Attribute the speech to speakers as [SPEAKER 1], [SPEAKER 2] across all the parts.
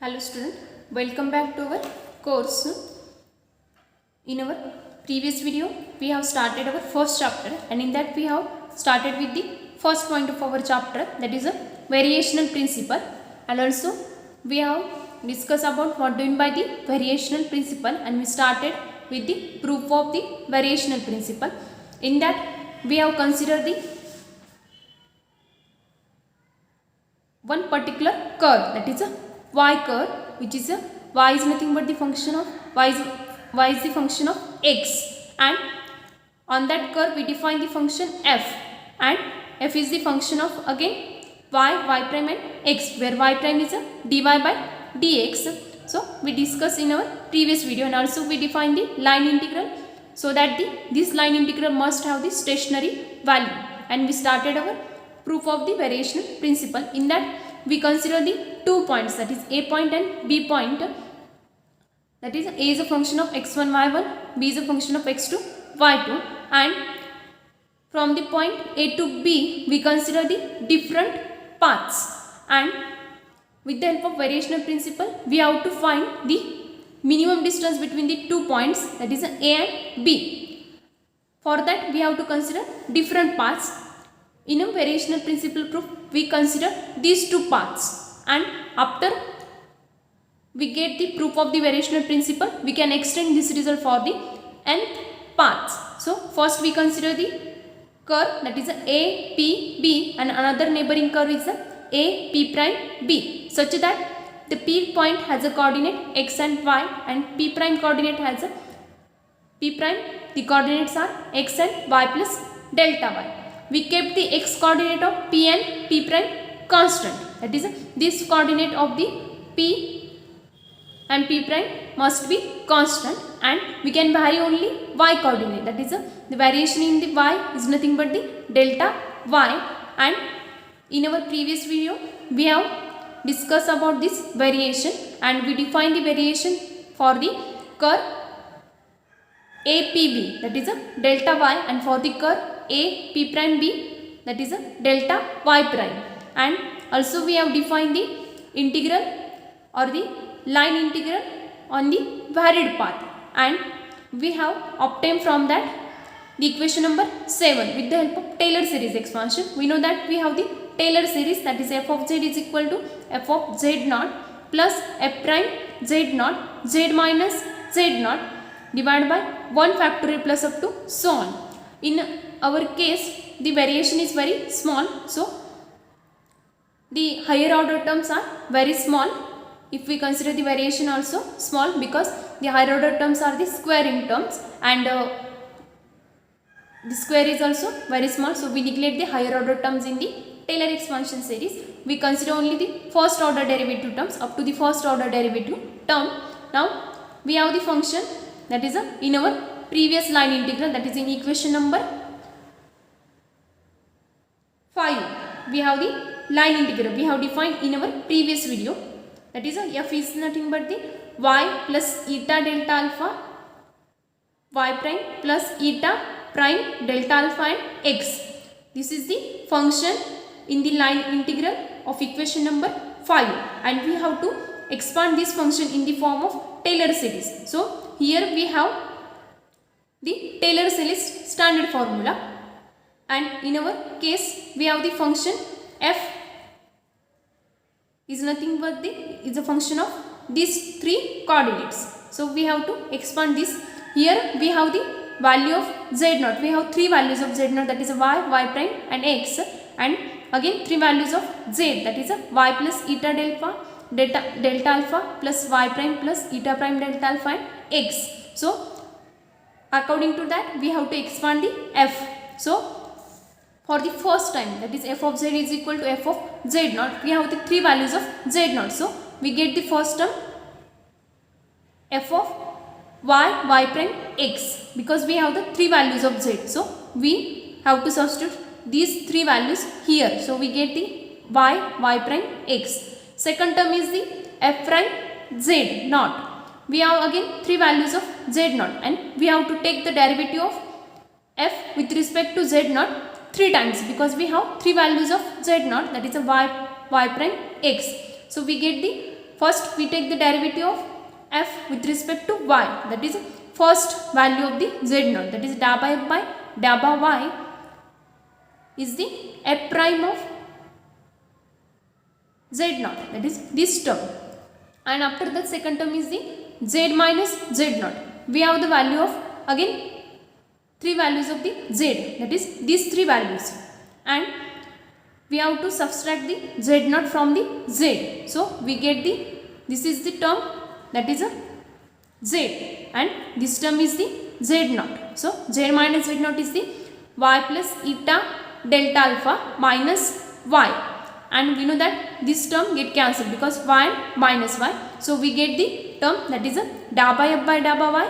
[SPEAKER 1] Hello student, welcome back to our course. In our previous video, we have started our first chapter, and in that we have started with the first point of our chapter, that is a variational principle, and also we have discussed about what do you mean by the variational principle, and we started with the proof of the variational principle. In that we have considered the one particular curve, that is a y curve, which is a y is nothing but the function of y is the function of x, and on that curve we define the function f, and f is the function of again y prime and x, where y prime is a dy by dx. So we discussed in our previous video, and also we define the line integral, so that this line integral must have the stationary value, and we started our proof of the variational principle. In that we consider the 2 points, that is a point and b point, that is a is a function of x1 y1, b is a function of x2 y2, and from the point a to b we consider the different paths, and with the help of variational principle we have to find the minimum distance between the 2 points, that is a and b. For that we have to consider different paths. In a variational principle proof we consider these two paths, and after we get the proof of the variational principle we can extend this result for the nth paths. So first we consider the curve, that is a p b, and another neighboring curve is a p prime b, such that the p point has a coordinate x and y, and p prime coordinate has a p prime, the coordinates are x and y plus delta y. We kept the x coordinate of p and p prime constant, that is this coordinate of the p and p prime must be constant, and we can vary only y coordinate, that is the variation in the y is nothing but the delta y. And in our previous video we have discussed about this variation, and we define the variation for the curve APB, that is a delta y, and for the curve a p prime b, that is a delta y prime. And also we have defined the integral or the line integral on the varied path, and we have obtained from that the equation number 7 with the help of Taylor series expansion. We know that we have the Taylor series, that is f of z is equal to f of z naught plus f prime z naught z minus z naught divided by 1 factorial plus up to so on. In our case the variation is very small, so the higher order terms are very small. If we consider the variation also small, because the higher order terms are the squaring terms, and the square is also very small, so we neglect the higher order terms in the Taylor expansion series. We consider only the first order derivative terms up to the first order derivative term. Now we have the function, that is in our previous line integral, that is in equation number 5 we have the line integral we have defined in our previous video, that is f is nothing but the y plus eta delta alpha y prime plus eta prime delta alpha and x. This is the function in the line integral of equation number 5, and we have to expand this function in the form of Taylor series. So here we have the Taylor series standard formula, and in our case we have the function f is nothing but is a function of these three coordinates. So we have to expand this. Here we have the value of z naught, we have three values of z naught, that is y, y prime and x, and again three values of z, that is y plus eta delta alpha plus y prime plus eta prime delta alpha and x. So according to that we have to expand the f. So for the first time, that is f of z is equal to f of z naught, we have the three values of z naught. So we get the first term f of y prime x, because we have the three values of z. So we have to substitute these three values here. So we get the y prime x. Second term is the f prime z naught. We have again three values of z naught, and we have to take the derivative of f with respect to z naught 3 times, because we have three values of z naught, that is a y prime x. So we get the first we take the derivative of f with respect to y, that is first value of the z naught, that is da by f by da by y is the f prime of z naught, that is this term, and after that second term is the z minus z naught. We have the value of again three values of the z, that is these three values, and we have to subtract the z naught from the z. So we get the, this is the term that is a z, and this term is the z naught. So z minus z naught is the y plus eta delta alpha minus y, and we know that this term get cancelled because y and minus y. So we get the term that is a da by f by da by y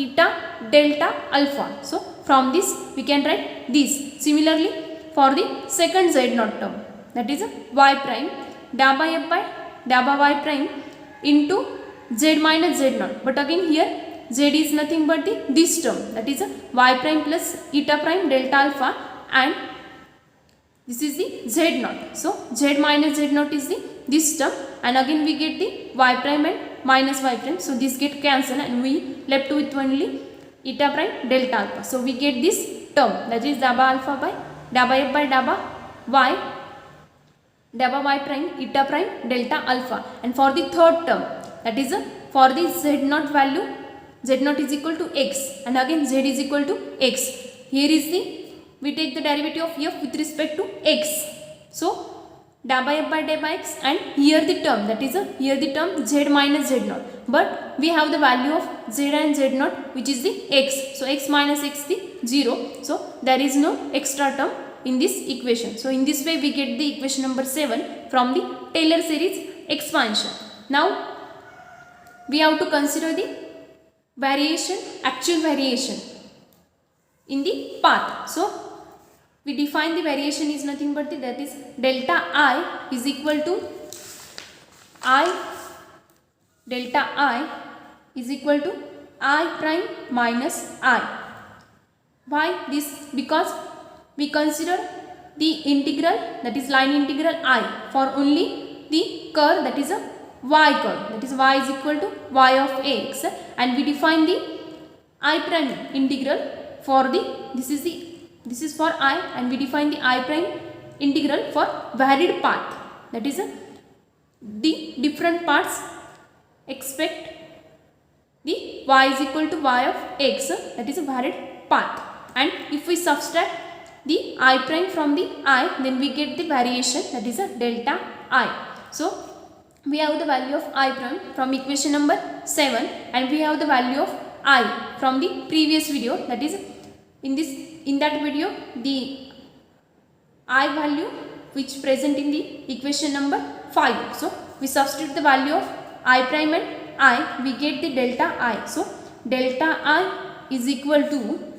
[SPEAKER 1] eta delta alpha. So from this we can write this. Similarly for the second z naught term, that is a y prime da by f by da by y prime into z minus z naught, but again here z is nothing but the this term, that is a y prime plus eta prime delta alpha, and this is the z naught. So z minus z naught is the this term, and again we get the y prime and minus y prime. So this get cancelled and we left with only eta prime delta alpha. So we get this term, that is da by alpha by da by f by da by y da by y prime eta prime delta alpha. And for the third term, that is for the z naught value, z naught is equal to x, and again z is equal to x. Here is the, we take the derivative of f with respect to x. So da by f by da by x, and here the term, that is here the term z minus z naught, but we have the value of z and z naught which is the x. So x minus x the 0. So there is no extra term in this equation. So in this way we get the equation number 7 from the Taylor series expansion. Now we have to consider the variation, actual variation in the path. So we define the variation is nothing but the, that is delta I is equal to I, delta I is equal to I prime minus I. Why this? Because we consider the integral, that is line integral I, for only the curve, that is a y curve, that is y is equal to y of x, and we define the I prime integral for the, this is for I, and we define the I prime integral for varied path, that is the different parts expect the y is equal to y of x, that is a varied path, and if we subtract the I prime from the I, then we get the variation, that is a delta I. So we have the value of I prime from equation number 7, and we have the value of I from the previous video, that is in that video the I value which present in the equation number 5. So we substitute the value of I prime and I, we get the delta I. So delta I is equal to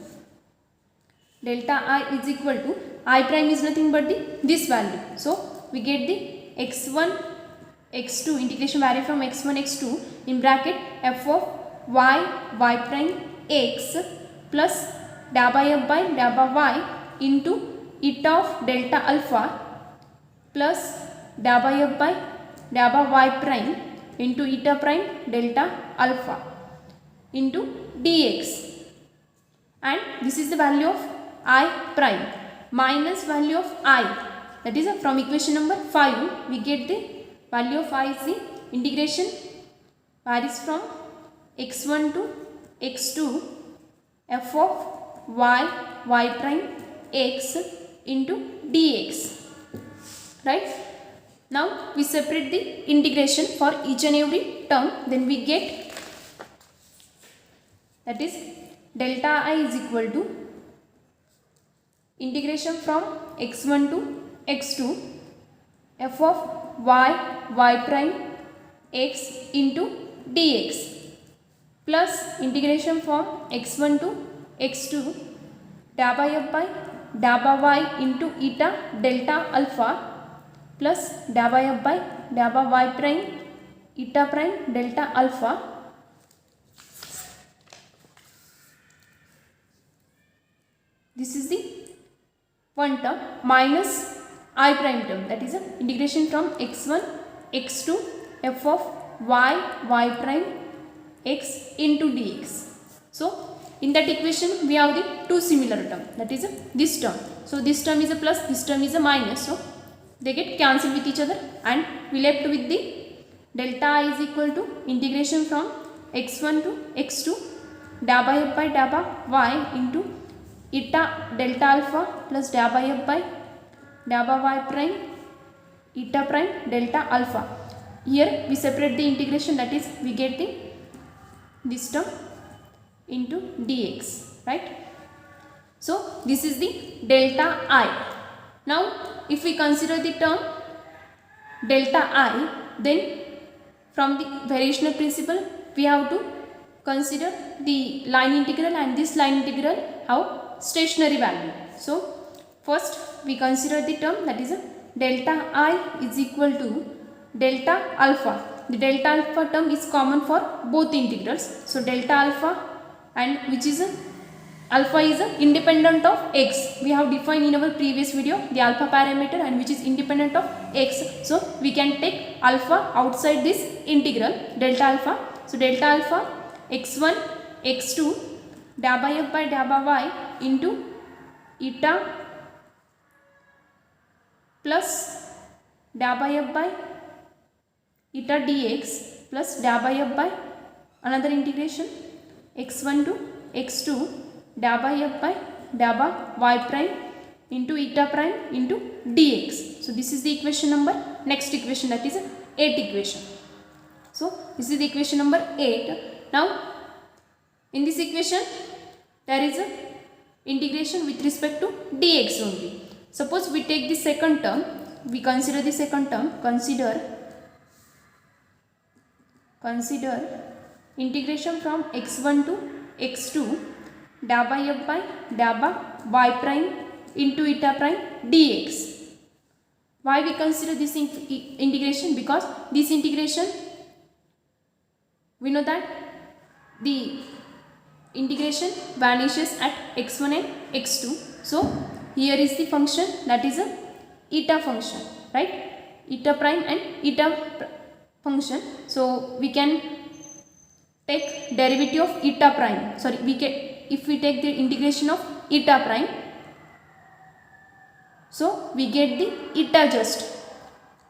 [SPEAKER 1] I prime is nothing but this value. So we get the x1 x2, integration vary from x1 x2 in bracket f of y prime x plus da by f by da by y into eta of delta alpha plus da by f by da by y prime into eta prime delta alpha into dx, and this is the value of I prime minus value of I, that is from equation number 5 we get the value of I is the integration varies from x1 to x2 f of y prime x into dx, right? Now we separate the integration for each and every term, then we get, that is delta I is equal to integration from x1 to x2 f of y prime x into dx plus integration from x1 to x2 da by f by da by y into eta delta alpha plus da by f by da by y prime eta prime delta alpha this is the one term minus I prime term, that is a integration from x1 x2 f of y prime x into dx. So in that equation we have the two similar term, that is this term. So this term is a plus, this term is a minus, so they get cancelled with each other, and we left with the delta I is equal to integration from x1 to x2 da by f by da by y into eta delta alpha plus da by f by da by y prime eta prime delta alpha. Here we separate the integration, that is we get the this term into dx, right? So this is the delta I. Now if we consider the term delta I, then from the variational principle we have to consider the line integral, and this line integral have stationary value. So first we consider the term, that is delta I is equal to delta alpha. The delta alpha term is common for both integrals. So delta alpha, and which is alpha is independent of x. We have defined in our previous video the alpha parameter, and which is independent of x. So we can take alpha outside this integral delta alpha. So delta alpha x1 x2 da by f by da by y into eta plus da by f by eta dx plus da by f by another integration x1 to x2 da by f by da by y prime into eta prime into dx. So this is the equation number, next equation, that is 8th equation. So this is the equation number 8. Now in this equation there is a integration with respect to dx only. Suppose we take the second term, we consider the second term, consider integration from x1 to x2 da by f by da by y prime into eta prime dx. Why we consider this integration? Because this integration, we know that the integration vanishes at x1 and x2. So here is the function, that is a eta function, right? Eta prime and eta function. So we can take derivative of eta prime. Sorry, we can, if we take the integration of eta prime, so we get the eta just,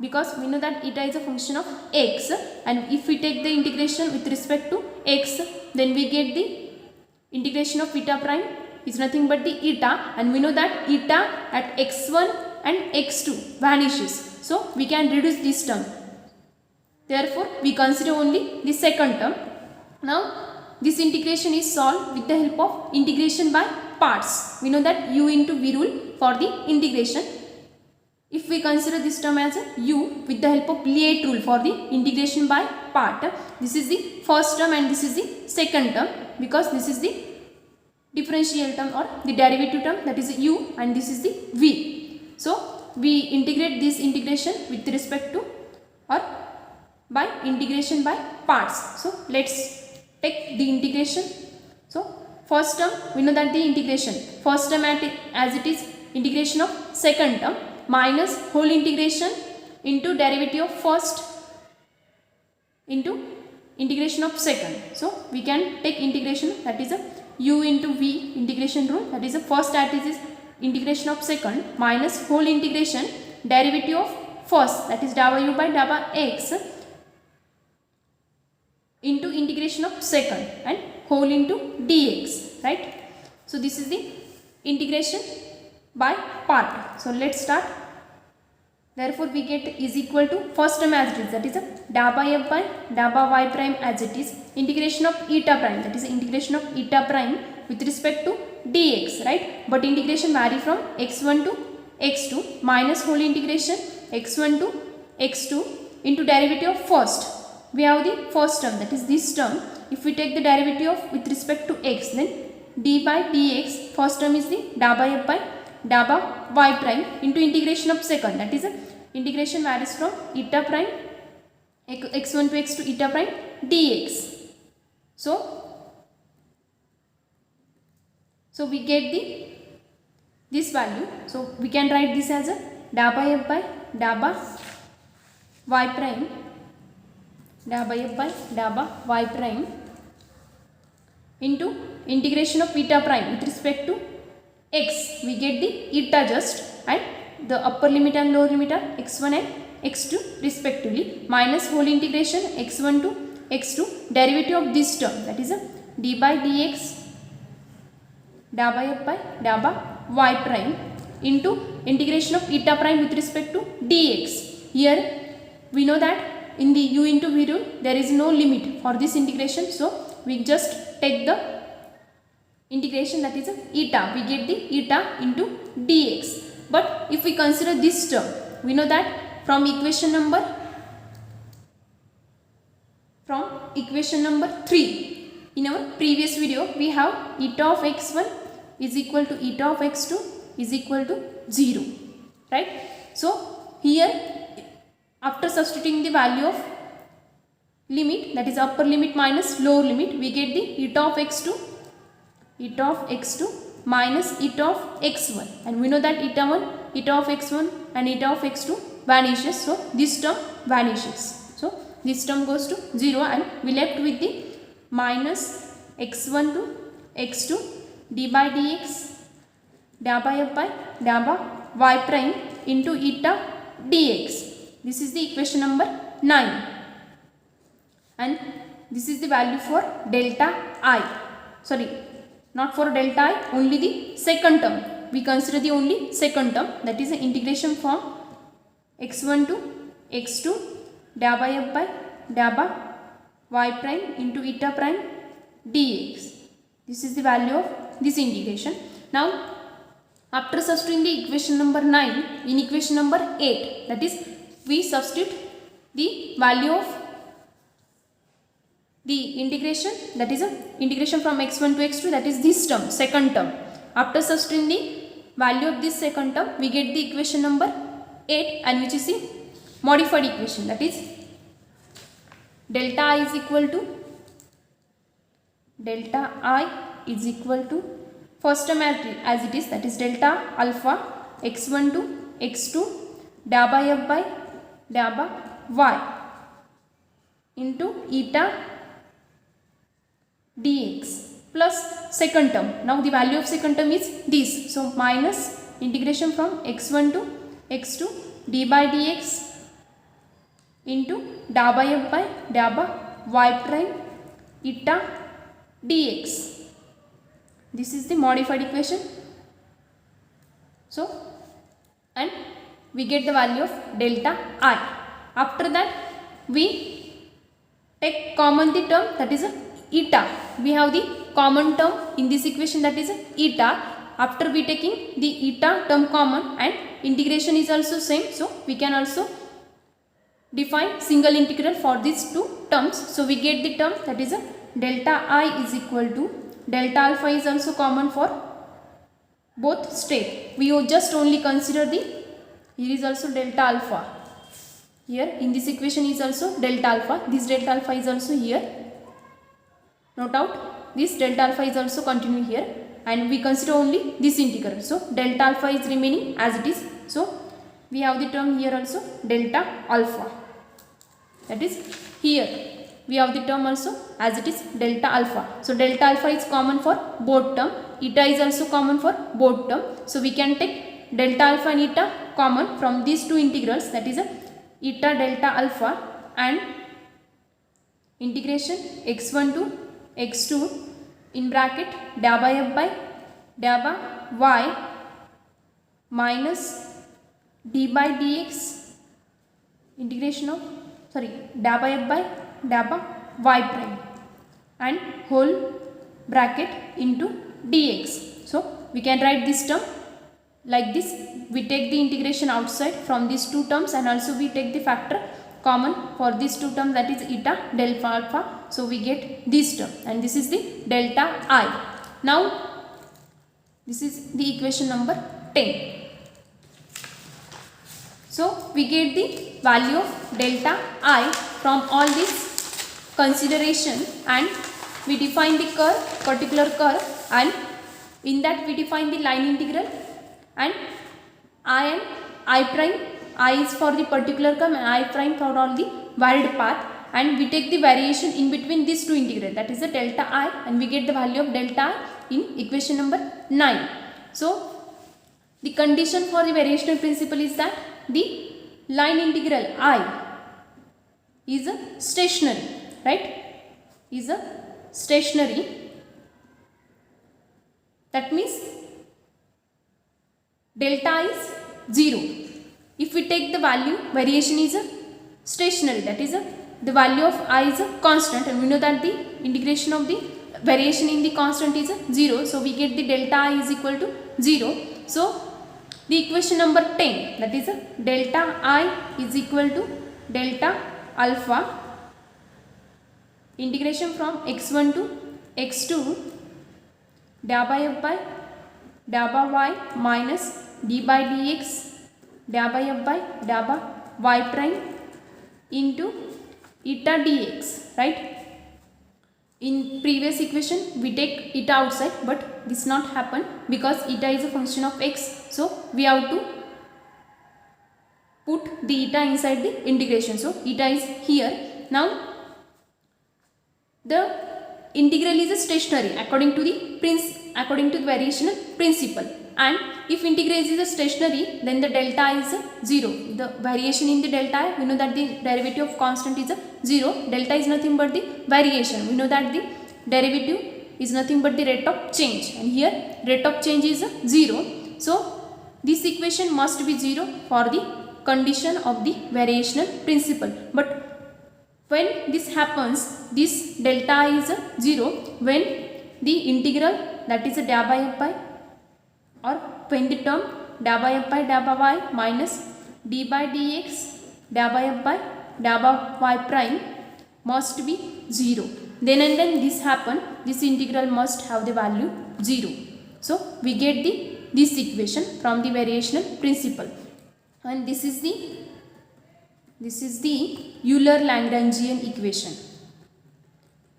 [SPEAKER 1] because we know that eta is a function of x, and if we take the integration with respect to x, then we get the integration of eta prime is nothing but the eta, and we know that eta at x1 and x2 vanishes, so we can reduce this term. Therefore we consider only the second term. Now this integration is solved with the help of integration by parts. We know that u into v rule for the integration. If we consider this term as a u with the help of Lie rule for the integration by part, this is the first term and this is the second term, because this is the differential term or the derivative term, that is u, and this is the v. So we integrate this integration with respect to or by integration by parts. So let's take the integration. So first term, we know that the integration first term as it is integration of second term minus whole integration into derivative of first into integration of second. So we can take integration, that is a u into v integration rule, that is a first that is integration of second minus whole integration derivative of first, that is w by w x into integration of second and whole into dx, right? So this is the integration by part. So let's start. Therefore we get is equal to first term as it is, that is a da by f by da by y prime as it is, integration of eta prime, that is integration of eta prime with respect to dx, right? But integration vary from x1 to x2 minus whole integration x1 to x2 into derivative of first. We have the first term, that is this term. If we take the derivative of with respect to x, then d by dx, first term is the da by f by da by y prime into integration of second, that is a integration varies from eta prime x1 to x2 eta prime dx. So we get this value. So we can write this as a da by f by da by y prime dA by f by dA by y prime into integration of eta prime with respect to x. We get the eta just, and the upper limit and lower limit are x1 and x2 respectively, minus whole integration x1 to x2 derivative of this term, that is a d by dx dA by f by dA by y prime into integration of eta prime with respect to dx. Here we know that in the u into v rule there is no limit for this integration, so we just take the integration, that is a eta. We get the eta into dx. But if we consider this term, we know that from equation number 3 in our previous video, we have eta of x1 is equal to eta of x2 is equal to 0, right? So here after substituting the value of limit, that is upper limit minus lower limit, we get the eta of x2 minus eta of x1, and we know that eta1, eta of x1 and eta of x2 vanishes, so this term vanishes, so this term goes to 0, and we left with the minus x1 to x2 d by dx dA by f by dA by y prime into eta dx. This is the equation number 9, and this is the value for delta I. Sorry, not for delta I, only the second term. We consider the only second term, that is the integration from x1 to x2 dA by f by dA by y prime into eta prime dx. This is the value of this integration. Now after substituting the equation number 9 in equation number 8, that is we substitute the value of the integration, that is a integration from x1 to x2, that is this term, second term. After substituting the value of this second term, we get the equation number 8, and which is the modified equation, that is delta I is equal to first term as it is, that is delta alpha x1 to x2 dA by f by dA by y into eta dx plus second term. Now the value of second term is this, so minus integration from x1 to x2 d by dx into dA by f by dA by y prime eta dx. This is the modified equation. So, and we get the value of delta I. After that we take common the term, that is a eta. We have the common term in this equation, that is a eta. After we taking the eta term common, and integration is also same, so we can also define single integral for these two terms. So we get the term, that is a delta I is equal to delta alpha is also common for both state. We just only consider the, here is also delta alpha, here in this equation is also delta alpha, this delta alpha is also here, note out this delta alpha is also continue here, and we consider only this integral, so delta alpha is remaining as it is. So we have the term here also delta alpha, that is here we have the term also as it is delta alpha. So delta alpha is common for both term, eta is also common for both term, so we can take delta alpha and eta common from these two integrals, that is a eta delta alpha and integration x1 to x2 in bracket dA by f by dA by y minus d by dx integration of dA by f by dA by y prime and whole bracket into dx. So we can write this term like this. We take the integration outside from these two terms, and also we take the factor common for these two terms, that is eta delta alpha. So we get this term, and this is the delta I. Now this is the equation number 10. So we get the value of delta I from all this consideration, and we define the curve, particular curve, and in that we define the line integral, and I and I prime, I is for the particular curve and I prime for all the varied path, and we take the variation in between these two integral, that is the delta I, and we get the value of delta I in equation number 9. So the condition for the variational principle is that the line integral I is a stationary, right? Is a stationary. That means delta I is 0. If we take the value, variation is a stationary, that is the value of I is a constant, and we know that the integration of the variation in the constant is a 0. So we get the delta I is equal to 0. So the equation number 10, that is delta I is equal to delta alpha integration from x1 to x2 dA by f by dA by y minus d by dx dA by f by dA by y prime into eta dx, right? In previous equation we take eta outside, but this not happen because eta is a function of x, so we have to put the eta inside the integration. So eta is here. Now the integral is a stationary according to the variational principle, and if integral is a stationary, then the delta is 0. The variation in the delta I, we know that the derivative of constant is 0. Delta is nothing but the variation. We know that the derivative is nothing but the rate of change, and here rate of change is 0. So this equation must be 0 for the condition of the variational principle. But when this happens, this delta I is 0 when the integral, that is dA by f by, or when the term dA by f by dA by y minus d by dx dA by f by dA by y prime must be 0. Then and then this happen, this integral must have the value 0. So we get this equation from the variational principle, and this is the Euler-Lagrangian equation.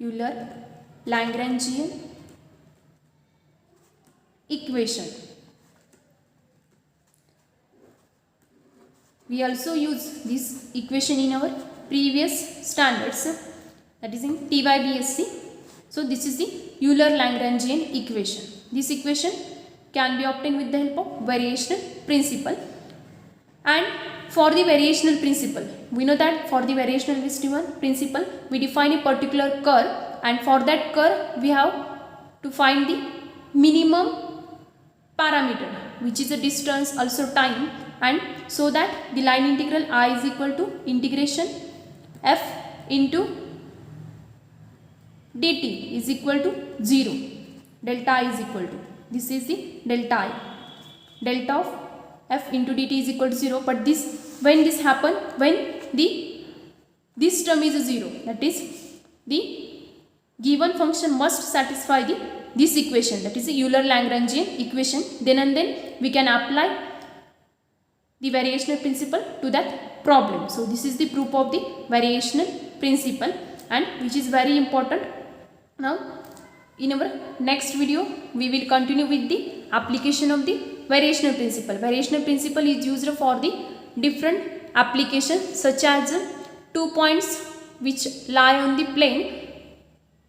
[SPEAKER 1] Euler-Lagrangian equation. We also use this equation in our previous standards, that is in TYBSc. So this is the Euler-Lagrangian equation. This equation can be obtained with the help of variational principle. And for the variational principle, we know that for the variational principle, we define a particular curve, and for that curve we have to find the minimum parameter, which is a distance, also time, and so that the line integral I is equal to integration f into dt is equal to 0. Delta I is equal to, this is the delta I, delta of f into dt is equal to 0. But this, when this happen, when this term is 0, that is the given function must satisfy this equation, that is the Euler-Lagrangian equation. Then and then we can apply the variational principle to that problem. So this is the proof of the variational principle, and which is very important. Now in our next video we will continue with the application of the variational principle. Variational principle is used for the different applications, such as 2 points which lie on the plane.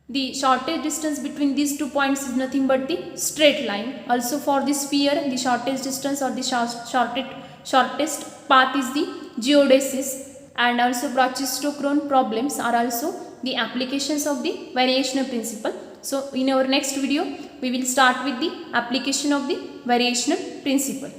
[SPEAKER 1] The shortest distance between these 2 points is nothing but the straight line. Also for the sphere, the shortest distance or the shortest path is the geodesics, and also Brachistochrone problems are also the applications of the variational principle. So in our next video we will start with the application of the variational principle.